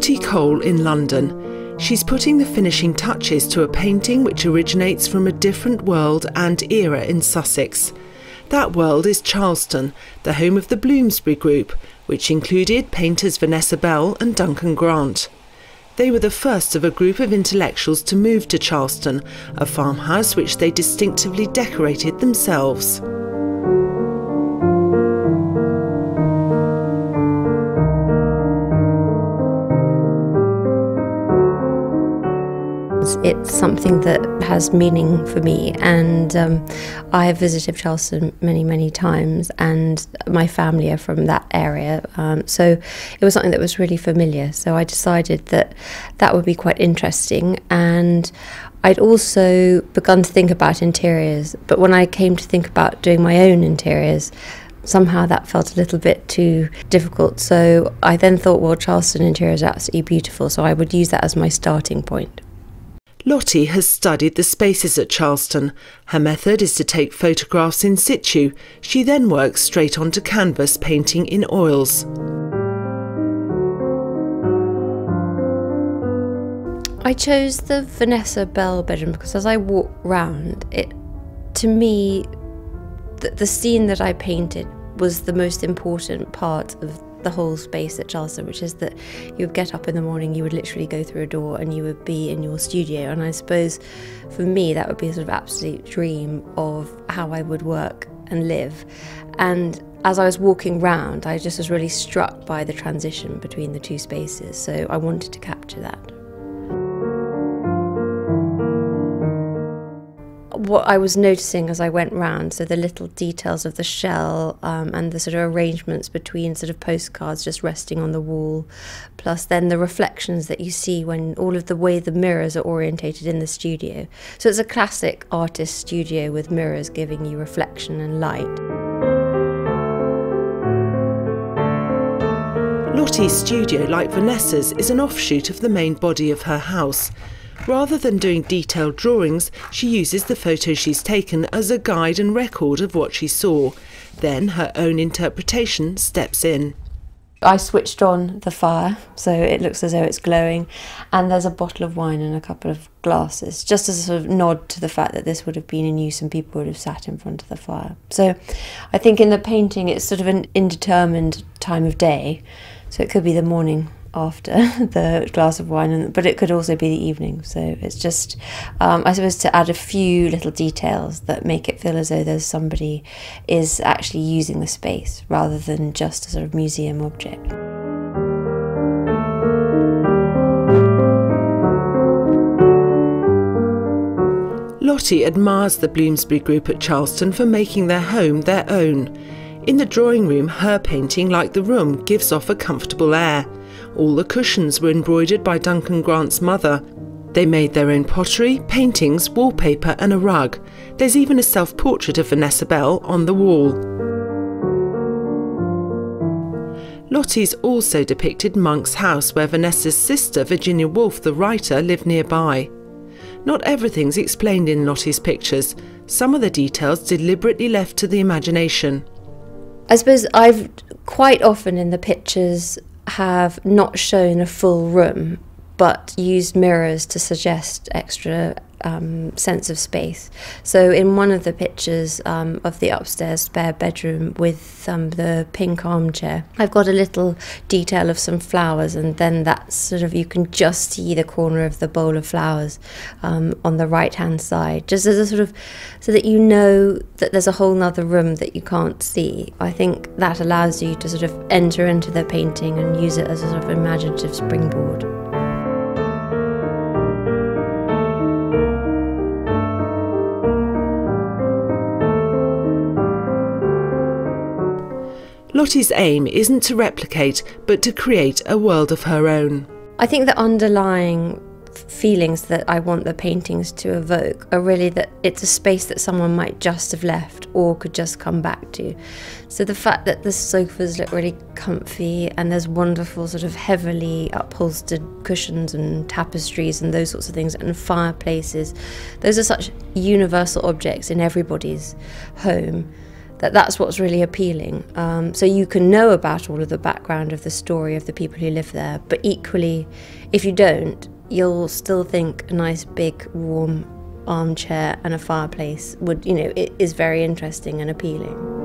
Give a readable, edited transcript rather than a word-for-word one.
Lottie Cole in London. She's putting the finishing touches to a painting which originates from a different world and era in Sussex. That world is Charleston, the home of the Bloomsbury Group, which included painters Vanessa Bell and Duncan Grant. They were the first of a group of intellectuals to move to Charleston, a farmhouse which they distinctively decorated themselves. It's something that has meaning for me, and I have visited Charleston many times, and my family are from that area, so it was something that was really familiar. So I decided that that would be quite interesting, and I'd also begun to think about interiors, but when I came to think about doing my own interiors, somehow that felt a little bit too difficult. So I then thought, well, Charleston interiors are absolutely beautiful, so I would use that as my starting point. Lottie has studied the spaces at Charleston. Her method is to take photographs in situ. She then works straight onto canvas, painting in oils. I chose the Vanessa Bell bedroom because as I walk round, to me, the scene that I painted was the most important part of the whole space at Charleston, which is that you would get up in the morning, you would literally go through a door and you would be in your studio. And I suppose for me that would be a sort of absolute dream of how I would work and live. And as I was walking round, I just was really struck by the transition between the two spaces, so I wanted to capture that. What I was noticing as I went round, so the little details of the shell and the sort of arrangements between sort of postcards just resting on the wall, plus then the reflections that you see when all of the way the mirrors are orientated in the studio. So it's a classic artist studio with mirrors giving you reflection and light. Lottie's studio, like Vanessa's, is an offshoot of the main body of her house. Rather than doing detailed drawings, she uses the photos she's taken as a guide and record of what she saw. Then her own interpretation steps in. I switched on the fire, so it looks as though it's glowing, and there's a bottle of wine and a couple of glasses, just as a sort of nod to the fact that this would have been in use and people would have sat in front of the fire. So I think in the painting it's sort of an indeterminate time of day, so it could be the morning after the glass of wine, but it could also be the evening. So it's just, I suppose, to add a few little details that make it feel as though there's somebody is actually using the space rather than just a sort of museum object. Lottie admires the Bloomsbury Group at Charleston for making their home their own. In the drawing room, her painting, like the room, gives off a comfortable air. All the cushions were embroidered by Duncan Grant's mother. They made their own pottery, paintings, wallpaper and a rug. There's even a self-portrait of Vanessa Bell on the wall. Lottie's also depicted Monk's house, where Vanessa's sister, Virginia Woolf, the writer, lived nearby. Not everything's explained in Lottie's pictures. Some of the details deliberately left to the imagination. I suppose I've quite often in the pictures have not shown a full room, but used mirrors to suggest extra sense of space. So in one of the pictures of the upstairs spare bedroom with the pink armchair, I've got a little detail of some flowers, and then that's sort of, you can just see the corner of the bowl of flowers on the right hand side, just as a sort of, so that you know that there's a whole nother room that you can't see. I think that allows you to sort of enter into the painting and use it as a sort of imaginative springboard. Lottie's aim isn't to replicate, but to create a world of her own. I think the underlying feelings that I want the paintings to evoke are really that it's a space that someone might just have left or could just come back to. So the fact that the sofas look really comfy and there's wonderful sort of heavily upholstered cushions and tapestries and those sorts of things, and fireplaces, those are such universal objects in everybody's home That's what's really appealing. So you can know about all of the background of the story of the people who live there, but equally, if you don't, you'll still think a nice big warm armchair and a fireplace would, it is very interesting and appealing.